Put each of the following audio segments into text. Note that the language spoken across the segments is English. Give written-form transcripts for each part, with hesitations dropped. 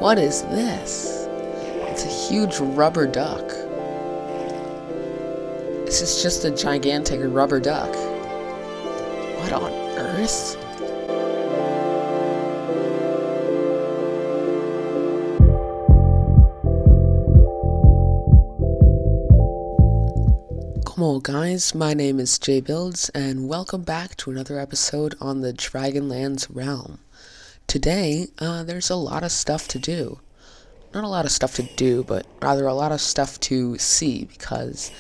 What is this? It's a huge rubber duck. This is just a gigantic rubber duck. What on earth? Come on guys, my name is JBuilds and welcome back to another episode on the DragonLands realm. Today, there's a lot of stuff to do. Not a lot of stuff to do, but rather a lot of stuff to see because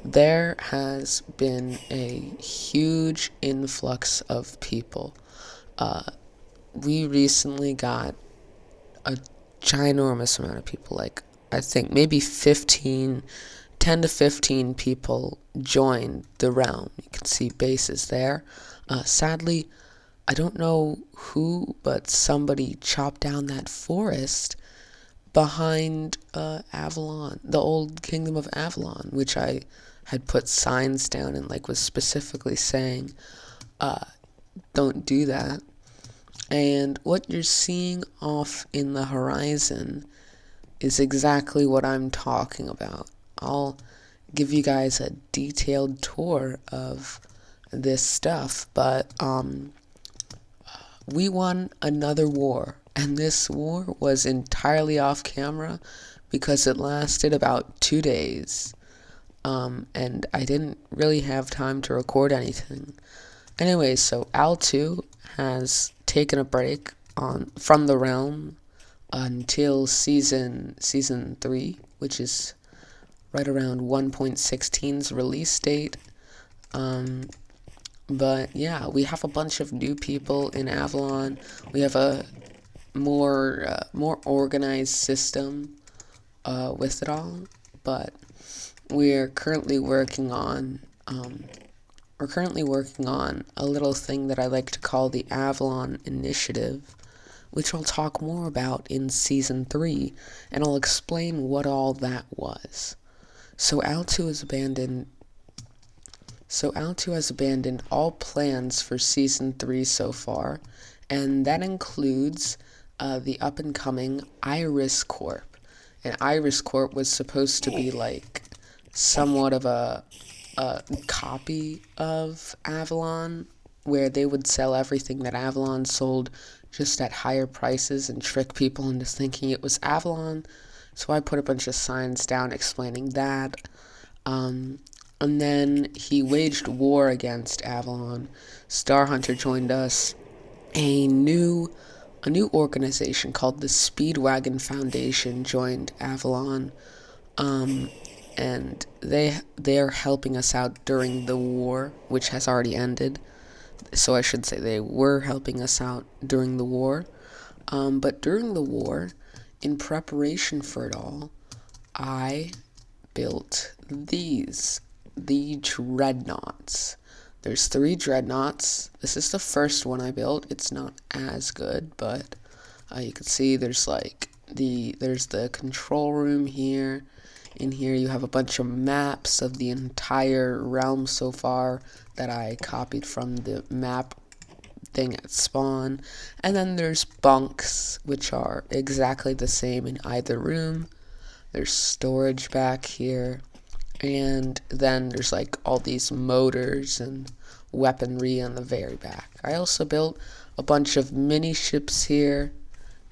there has been a huge influx of people. We recently got a ginormous amount of people, like I think maybe 10 to 15 people joined the realm. You can see bases there. Sadly, I don't know who, but somebody chopped down that forest behind Avalon, the old kingdom of Avalon, which I had put signs down and was specifically saying, don't do that. And what you're seeing off in the horizon is exactly what I'm talking about. I'll give you guys a detailed tour of this stuff, but we won another war, and this war was entirely off camera because it lasted about 2 days, and I didn't really have time to record anything. Anyway, so Al2 has taken a break from the realm until season 3, which is right around 1.16's release date. But yeah, we have a bunch of new people in Avalon. We have a more organized system with it all. But we're currently working on a little thing that I like to call the Avalon Initiative, which I'll talk more about in season 3, and I'll explain what all that was. So Al2 has abandoned all plans for Season 3 so far, and that includes the up-and-coming Iris Corp. And Iris Corp was supposed to be somewhat of a copy of Avalon, where they would sell everything that Avalon sold just at higher prices and trick people into thinking it was Avalon. So I put a bunch of signs down explaining that. And then he waged war against Avalon. Star Hunter joined us. A new organization called the Speedwagon Foundation joined Avalon. And they are helping us out during the war, which has already ended. So I should say they were helping us out during the war. But during the war, in preparation for it all, I built the dreadnoughts. There's 3 dreadnoughts. This is the first one I built. It's not as good, but you can see there's the control room here. In here you have a bunch of maps of the entire realm so far that I copied from the map thing at spawn. And then there's bunks, which are exactly the same in either room. There's storage back here. And then there's all these motors and weaponry on the very back. I also built a bunch of mini ships here.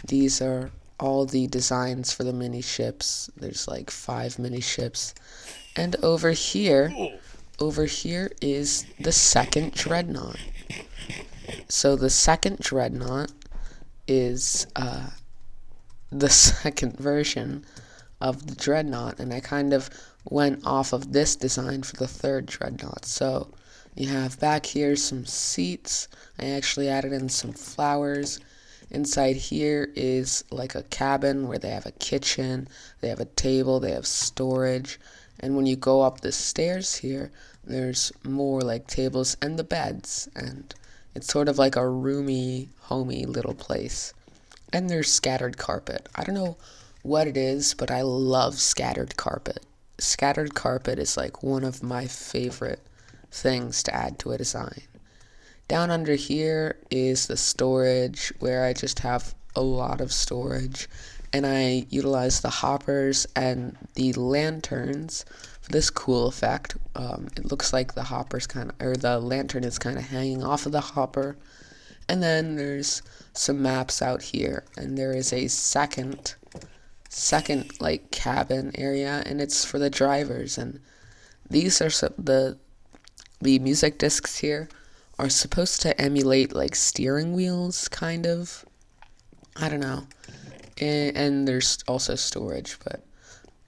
These are all the designs for the mini ships. There's 5 mini ships. And over here is the second dreadnought. So the second dreadnought is the second version of the dreadnought, and I kind of went off of this design for the third dreadnought. So you have back here some seats. I actually added in some flowers. Inside here is a cabin where they have a kitchen, they have a table, they have storage, and when you go up the stairs here, there's more tables and the beds, and it's sort of like a roomy, homey little place. And there's scattered carpet. I don't know what it is, but I love scattered carpet. Scattered carpet is one of my favorite things to add to a design. Down under here is the storage, where I just have a lot of storage. and I utilized the hoppers and the lanterns for this cool effect. It looks like the hopper's or the lantern is kind of hanging off of the hopper. And then there's some maps out here, and there is a second like cabin area, and it's for the drivers. And these are the music discs here are supposed to emulate like steering wheels, kind of. I don't know. And there's also storage, but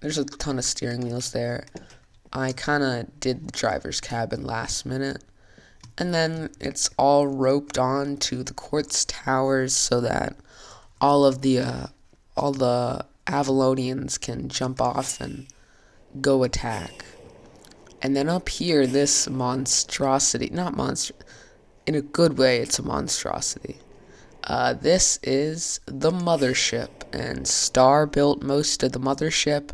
there's a ton of steering wheels there. I kind of did the driver's cabin last minute. And then it's all roped on to the quartz towers so that all the Avalonians can jump off and go attack. And then up here, this monstrosity, not monster, in a good way, it's a monstrosity. This is the mothership, and Star built most of the mothership.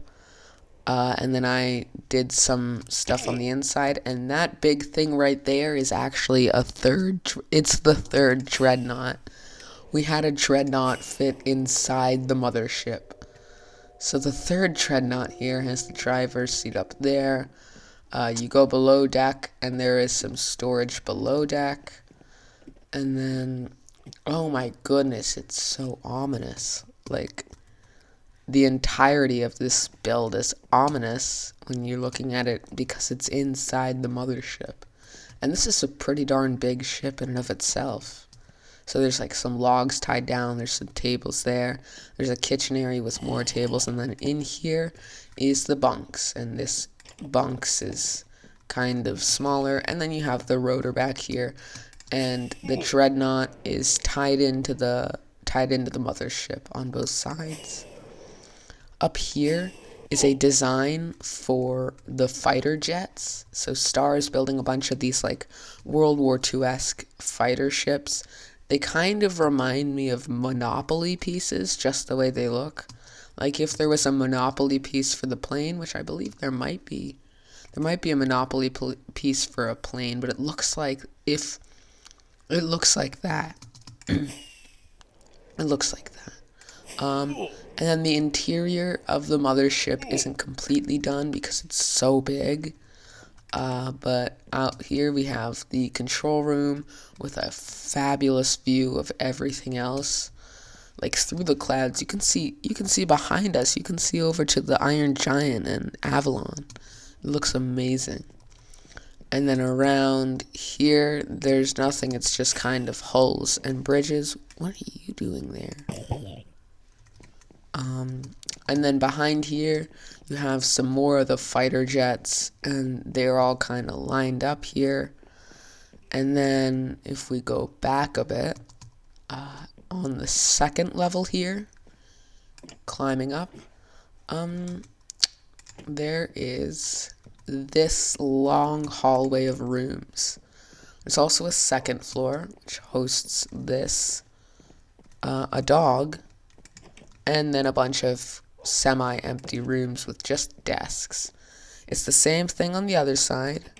And then I did some stuff on the inside, and that big thing right there is actually it's the third dreadnought. We had a dreadnought fit inside the mothership. So the third dreadnought here has the driver's seat up there. You go below deck, and there is some storage below deck. And then, oh my goodness, it's so ominous. Like, the entirety of this build is ominous when you're looking at it because it's inside the mothership. And this is a pretty darn big ship in and of itself. So there's like some logs tied down, there's some tables there, there's a kitchen area with more tables, and then in here is the bunks, and this bunks is kind of smaller, and then you have the rotor back here, and the dreadnought is tied into the mothership on both sides. Up here is a design for the fighter jets. So Star is building a bunch of these like World War II-esque fighter ships. They kind of remind me of Monopoly pieces, just the way they look. Like if there was a Monopoly piece for the plane, which I believe there might be. There might be a Monopoly piece for a plane, but it looks like that. It looks like that. And then the interior of the mothership isn't completely done because it's so big. But out here we have the control room with a fabulous view of everything else. Like through the clouds, you can see behind us. You can see over to the Iron Giant and Avalon. It looks amazing. And then around here, there's nothing. It's just kind of hulls and bridges. What are you doing there? And then behind here, you have some more of the fighter jets, and they're all kind of lined up here. And then if we go back a bit, on the second level here, climbing up, there is this long hallway of rooms. There's also a second floor, which hosts this, a dog, and then a bunch of semi-empty rooms with just desks. It's the same thing on the other side,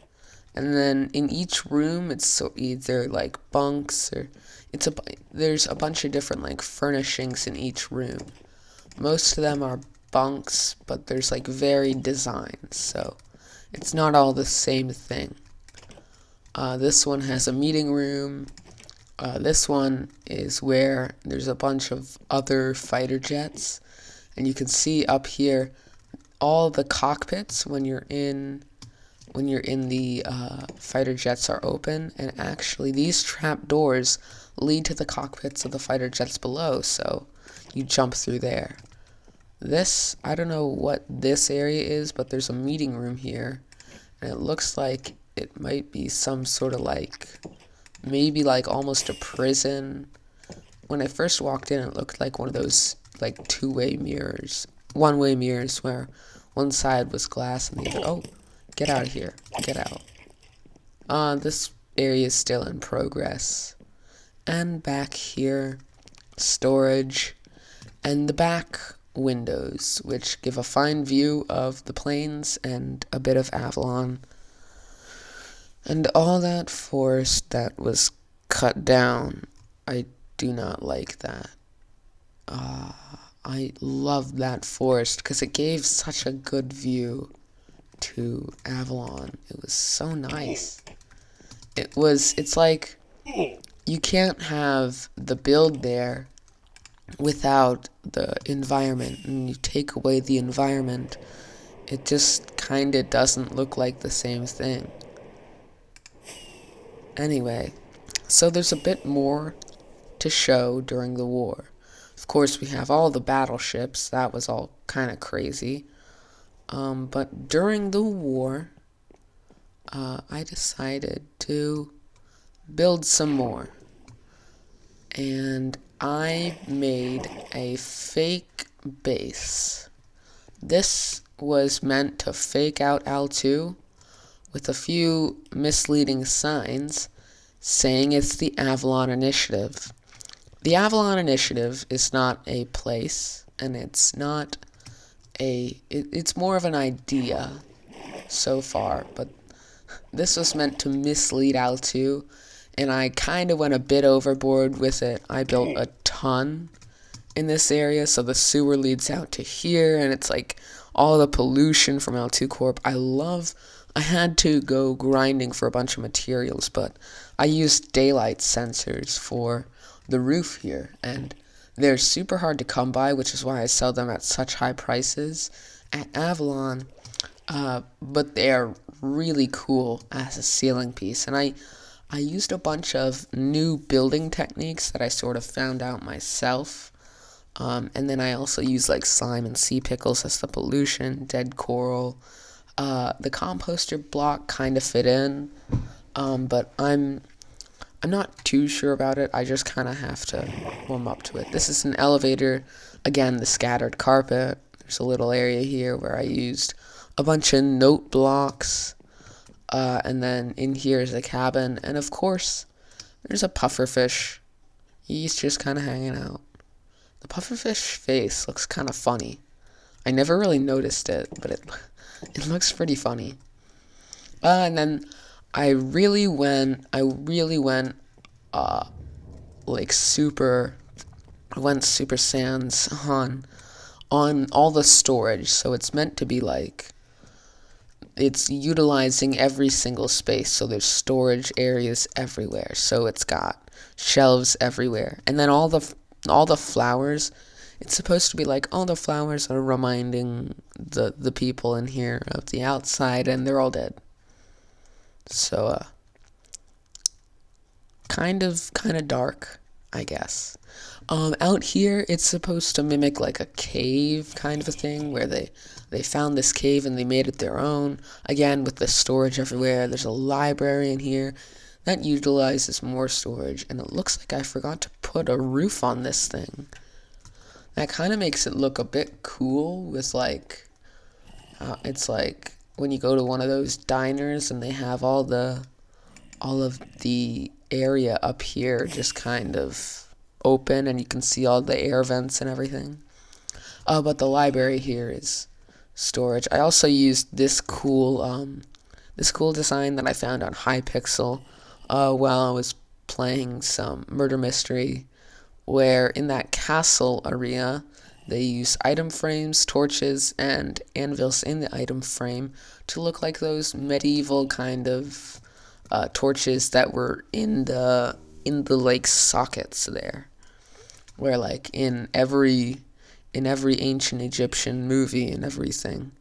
and then in each room it's either like bunks or there's a bunch of different like furnishings in each room. Most of them are bunks, but there's like varied designs, so it's not all the same thing. This one has a meeting room. This one is where there's a bunch of other fighter jets, and you can see up here all the cockpits when you're in the fighter jets are open, and actually these trap doors lead to the cockpits of the fighter jets below, so you jump through there. This, I don't know what this area is, but there's a meeting room here, and it looks like it might be some sort of like, maybe like almost a prison. When I first walked in, it looked like one of those like one-way mirrors where one side was glass and the other, oh, get out of here, get out. This area is still in progress. And back here, storage, and the back windows, which give a fine view of the plains and a bit of Avalon. And all that forest that was cut down, I do not like that. I loved that forest because it gave such a good view to Avalon. It was so nice. It's like you can't have the build there without the environment, and you take away the environment, it just kinda doesn't look like the same thing. Anyway, so there's a bit more to show during the war. Of course, we have all the battleships. That was all kind of crazy. But during the war, I decided to build some more. And I made a fake base. This was meant to fake out L2 with a few misleading signs saying it's the Avalon Initiative. The Avalon Initiative is not a place, and it's not it's more of an idea so far, but this was meant to mislead L2, and I kind of went a bit overboard with it. I built a ton in this area, so the sewer leads out to here, and it's like all the pollution from L2 Corp. I had to go grinding for a bunch of materials, but I used daylight sensors for the roof here, and they're super hard to come by, which is why I sell them at such high prices at Avalon, but they're really cool as a ceiling piece, and I used a bunch of new building techniques that I sort of found out myself, and then I also used like slime and sea pickles as the pollution, dead coral. The composter block kind of fit in, but I'm not too sure about it. I just kind of have to warm up to it. This is an elevator. Again, the scattered carpet. There's a little area here where I used a bunch of note blocks. And then in here is a cabin. And of course, there's a pufferfish. He's just kind of hanging out. The pufferfish face looks kind of funny. I never really noticed it, but it looks pretty funny. And then I really went like super sans on all the storage. So it's meant to be like it's utilizing every single space. So there's storage areas everywhere. So it's got shelves everywhere, and then all the flowers. It's supposed to be like all the flowers are reminding the people in here of the outside, and they're all dead. So, kind of dark, I guess. Out here, it's supposed to mimic like a cave kind of a thing, where they found this cave and they made it their own. Again, with the storage everywhere. There's a library in here that utilizes more storage, and it looks like I forgot to put a roof on this thing. That kind of makes it look a bit cool with like, it's like when you go to one of those diners and they have all of the area up here just kind of open, and you can see all the air vents and everything. But the library here is storage. I also used this cool design that I found on Hypixel while I was playing some murder mystery, where in that castle area they use item frames, torches, and anvils in the item frame to look like those medieval kind of torches that were in the like sockets there, where like in every ancient Egyptian movie and everything,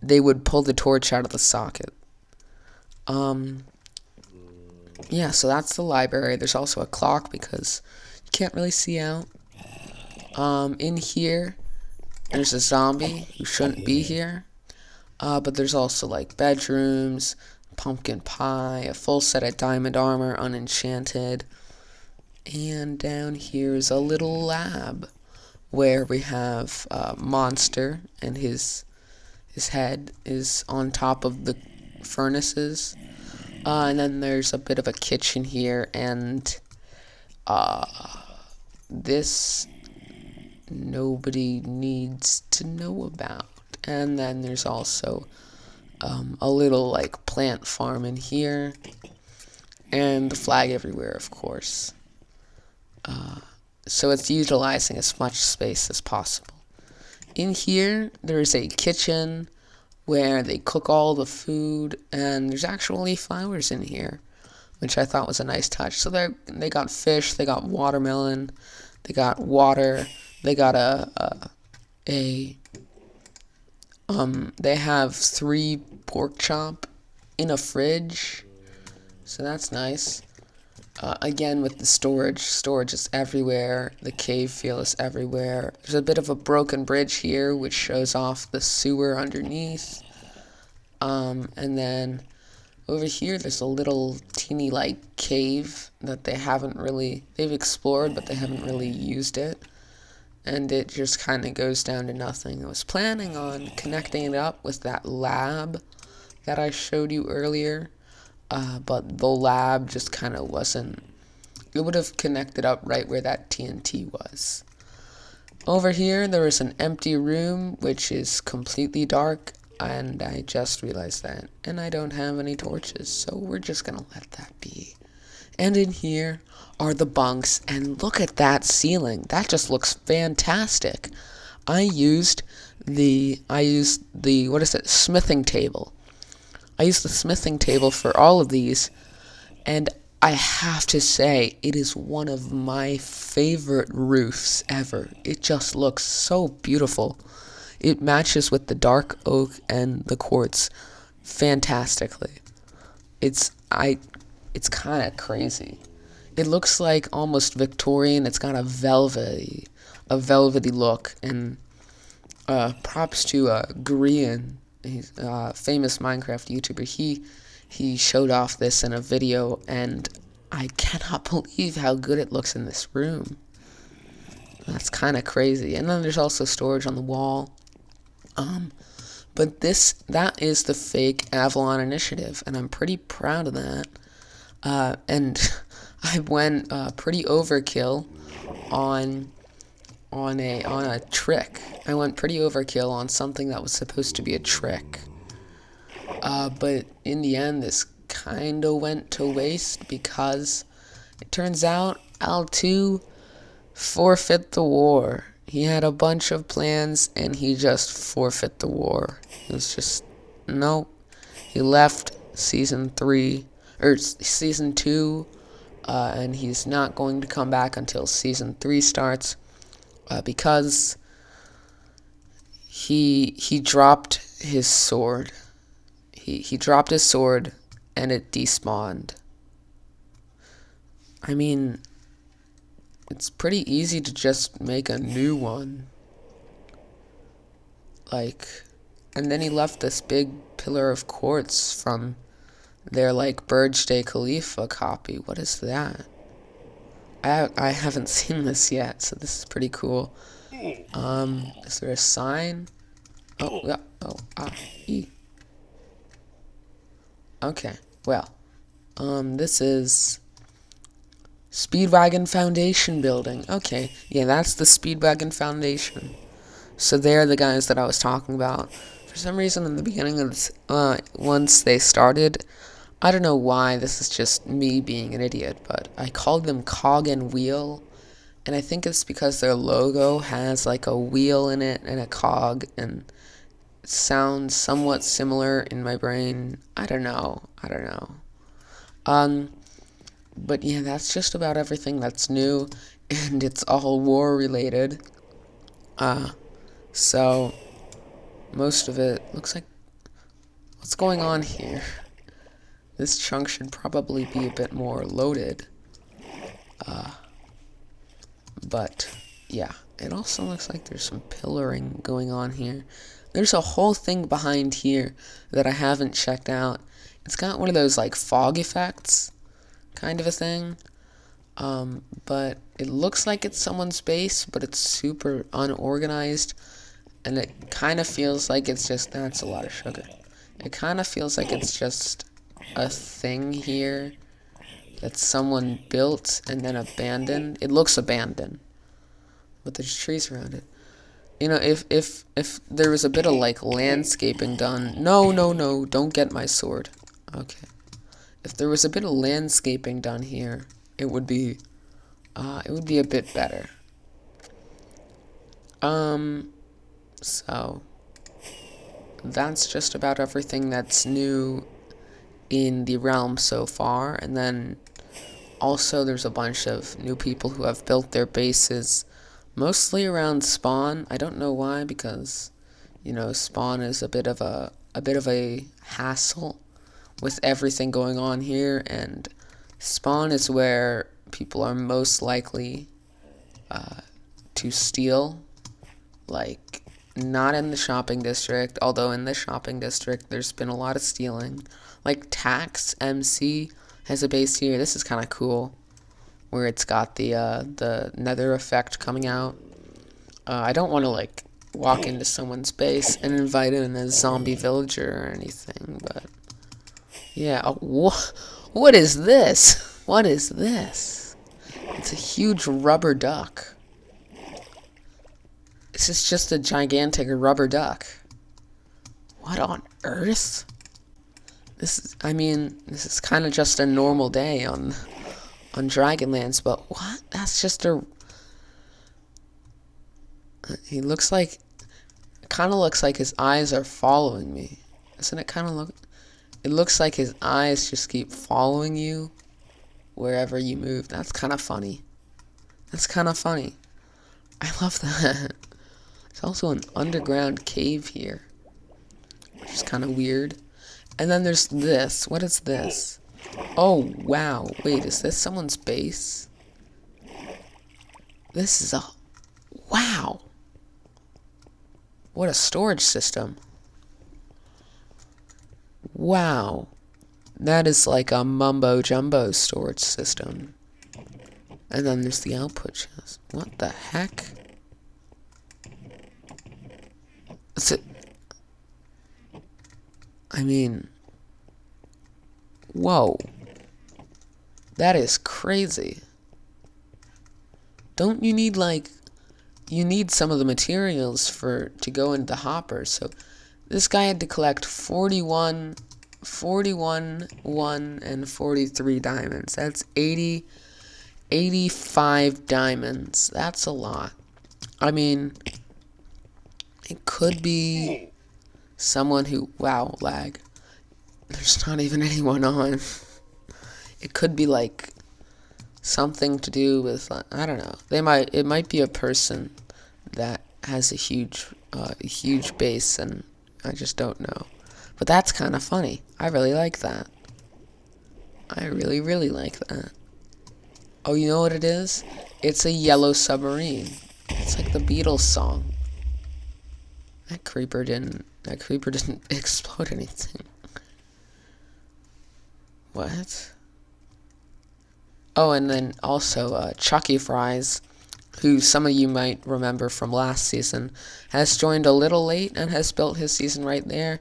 they would pull the torch out of the socket. Yeah, so that's the library. There's also a clock because you can't really see out. In here, there's a zombie who shouldn't be here. But there's also like bedrooms, pumpkin pie, a full set of diamond armor, unenchanted. And down here is a little lab where we have Monster, and his head is on top of the furnaces. And then there's a bit of a kitchen here, and this nobody needs to know about. And then there's also a little like plant farm in here, and the flag everywhere, of course. So it's utilizing as much space as possible. In here, there's a kitchen where they cook all the food, and there's actually flowers in here, which I thought was a nice touch. So they got fish, they got watermelon, they got water, they got they have 3 pork chop in a fridge, so that's nice. Again, with the storage is everywhere. The cave feel is everywhere. There's a bit of a broken bridge here, which shows off the sewer underneath. And then over here, there's a little teeny like cave that they've explored, but they haven't really used it. And it just kind of goes down to nothing. I was planning on connecting it up with that lab that I showed you earlier. But the lab just kind of wasn't. It would have connected up right where that TNT was. Over here, there is an empty room, which is completely dark, and I just realized that. And I don't have any torches, so we're just gonna let that be. And in here are the bunks, and look at that ceiling. That just looks fantastic. I used the smithing table. I used the smithing table for all of these, and I have to say, it is one of my favorite roofs ever. It just looks so beautiful. It matches with the dark oak and the quartz fantastically. It's kind of crazy. It looks like almost Victorian. It's got a velvety look, and props to Grian. He's a famous Minecraft YouTuber. He showed off this in a video, and I cannot believe how good it looks in this room. That's kind of crazy. And then there's also storage on the wall. But that is the fake Avalon initiative, and I'm pretty proud of that. And I went pretty overkill on a trick. I went pretty overkill on something that was supposed to be a trick. But in the end, this kind of went to waste because it turns out L2 forfeit the war. He had a bunch of plans and he just forfeit the war. It was just, no. He left season 2, and he's not going to come back until season 3 starts. Because he dropped his sword. He dropped his sword and it despawned. I mean, it's pretty easy to just make a new one. And then he left this big pillar of quartz from their Burj Day Khalifa copy. What is that? I haven't seen this yet, so this is pretty cool. Is there a sign? Oh, yeah. E. Okay, well, this is Speedwagon Foundation building. Okay, yeah, that's the Speedwagon Foundation. So they're the guys that I was talking about. For some reason, in the beginning of this, once they started, I don't know why, this is just me being an idiot, but I called them Cog and Wheel, and I think it's because their logo has a wheel in it and a cog, and it sounds somewhat similar in my brain. I don't know. But yeah, that's just about everything that's new, and it's all war related. So most of it looks like, what's going on here? This chunk should probably be a bit more loaded. But yeah, it also looks like there's some pillaring going on here. There's a whole thing behind here that I haven't checked out. It's got one of those fog effects kind of a thing. But it looks like it's someone's base, but it's super unorganized, and it kind of feels like it's just, that's a lot of sugar. It kind of feels like it's just a thing here that someone built and then abandoned. It looks abandoned, but there's trees around it. You know, if there was a bit of landscaping done. No, don't get my sword. Okay. If there was a bit of landscaping done here, it would be a bit better. So that's just about everything that's new in the realm so far. And then also there's a bunch of new people who have built their bases mostly around spawn. I don't know why, because spawn is a bit of a hassle with everything going on here, and spawn is where people are most likely to steal. Like, not in the shopping district, although in the shopping district there's been a lot of stealing. Like, Tax MC has a base here. This is kind of cool, where it's got the nether effect coming out. I don't want to like walk into someone's base and invite in a zombie villager or anything, but yeah. Oh, what is this? What is this? It's a huge rubber duck. This is just a gigantic rubber duck. What on earth? This is kind of just a normal day on DragonLands, but what? That's just a... He looks like... It kind of looks like his eyes are following me. Doesn't it kind of look... It looks like his eyes just keep following you wherever you move. That's kind of funny. That's kind of funny. I love that. There's also an underground cave here, which is kind of weird. And then there's this. What is this? Oh, wow. Wait, is this someone's base? This is a... Wow. What a storage system. Wow. That is like a mumbo-jumbo storage system. And then there's the output chest. What the heck? Is it... Whoa. That is crazy. Don't you need, like... You need some of the materials to go into the hopper. So this guy had to collect 41, 1, and 43 diamonds. That's 85 diamonds. That's a lot. It could be someone who... Wow, lag. There's not even anyone on. It could be like something to do with, I don't know. It might be a person that has a huge base, and I just don't know. But that's kind of funny. I really like that. I really, really like that. Oh, you know what it is? It's a yellow submarine. It's like the Beatles song. That creeper didn't explode anything. What? Oh, and then also Chucky Fries, who some of you might remember from last season, has joined a little late and has built his season right there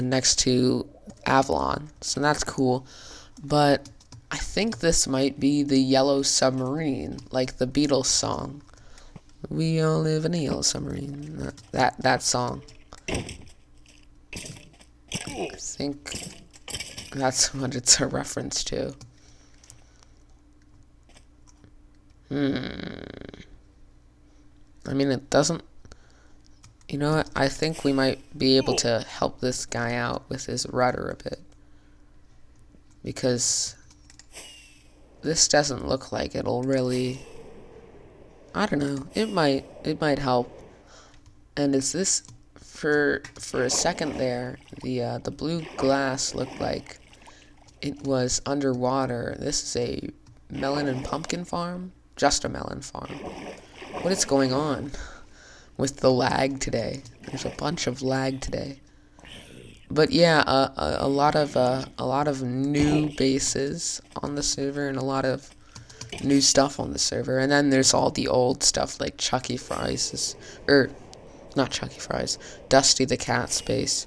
next to Avalon. So that's cool. But I think this might be the yellow submarine, like the Beatles song. We all live in a yellow submarine. That song. I think that's what it's a reference to. It doesn't... You know what? I think we might be able to help this guy out with his rudder a bit. Because this doesn't look like it'll really... I don't know. It might help. And is this... For a second there, the blue glass looked like it was underwater. This is a melon and pumpkin farm? Just a melon farm. What is going on with the lag today? There's a bunch of lag today. But yeah, a lot of new bases on the server and a lot of new stuff on the server. And then there's all the old stuff like Chucky Fries, not Chucky Fries, Dusty the Cat's base.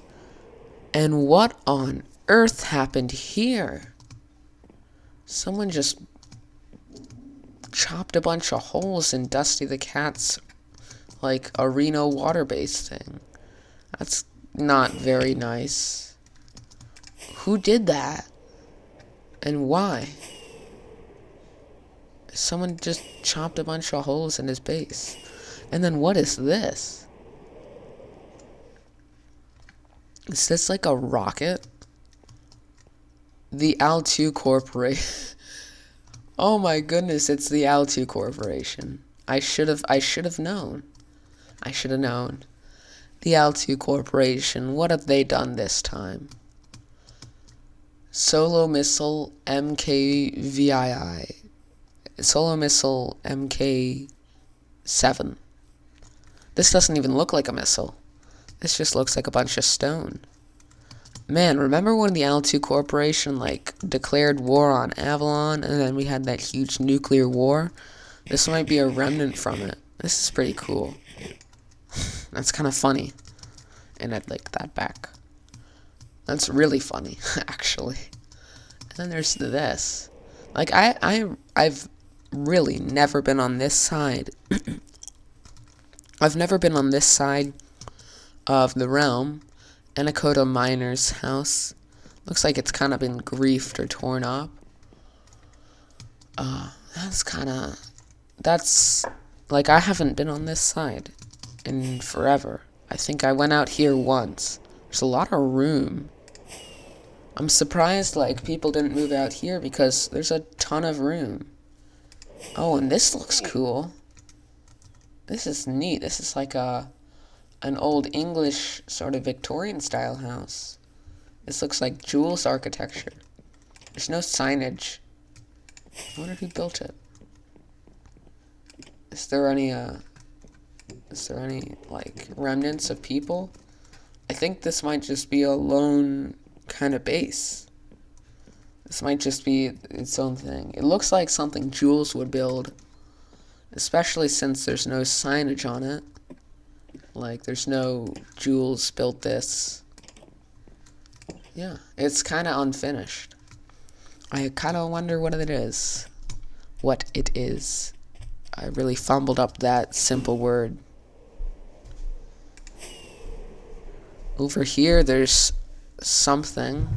And what on earth happened here? Someone just chopped a bunch of holes in Dusty the Cat's, like, arena water base thing. That's not very nice. Who did that? And why? Someone just chopped a bunch of holes in his base. And then what is this? Is this like a rocket? The Al2 Corporation. Oh my goodness, it's the Al2 Corporation. I should have known. I should have known. The Al2 Corporation, what have they done this time? Solo Missile MKVII. Solo Missile MK7. This doesn't even look like a missile. This just looks like a bunch of stone. Man, remember when the Al2 Corporation, like, declared war on Avalon, and then we had that huge nuclear war? This might be a remnant from it. This is pretty cool. That's kind of funny. And I'd like that back. That's really funny, actually. And then there's this. Like, I've really never been on this side. I've never been on this side of the realm. Anacoda Miner's house. Looks like it's kind of been griefed or torn up. That's like, I haven't been on this side in forever. I think I went out here once. There's a lot of room. I'm surprised, like, people didn't move out here because there's a ton of room. Oh, and this looks cool. This is neat. This is like an old English sort of Victorian style house. This looks like Jules architecture. There's no signage. I wonder who built it. Is there any like remnants of people? I think this might just be a lone kind of base. This might just be its own thing. It looks like something Jules would build, especially since there's no signage on it. Like, there's no Jules built this. Yeah, it's kind of unfinished. I kind of wonder what it is. What it is. I really fumbled up that simple word. Over here, there's something.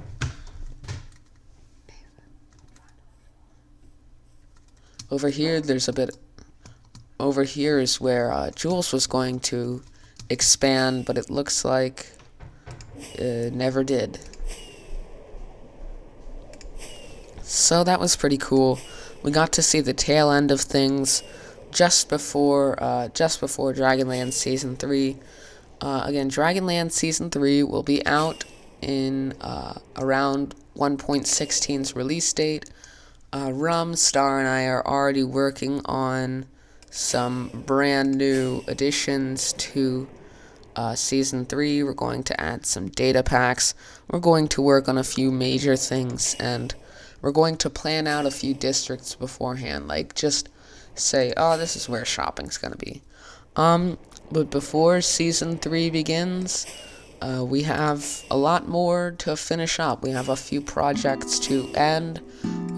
Over here, there's a bit. Over here is where Jules was going to expand, but it looks like it never did. So that was pretty cool. We got to see the tail end of things just before Dragonlands Season 3. Again, Dragonlands Season 3 will be out in around 1.16's release date. Star, and I are already working on some brand new additions to Season 3. We're going to add some data packs. We're going to work on a few major things, and we're going to plan out a few districts beforehand. Like, just say, oh, this is where shopping's going to be. But before Season 3 begins, we have a lot more to finish up. We have a few projects to end.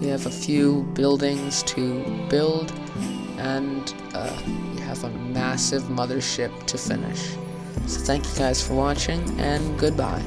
We have a few buildings to build. And we have a massive mothership to finish. So thank you guys for watching, and goodbye.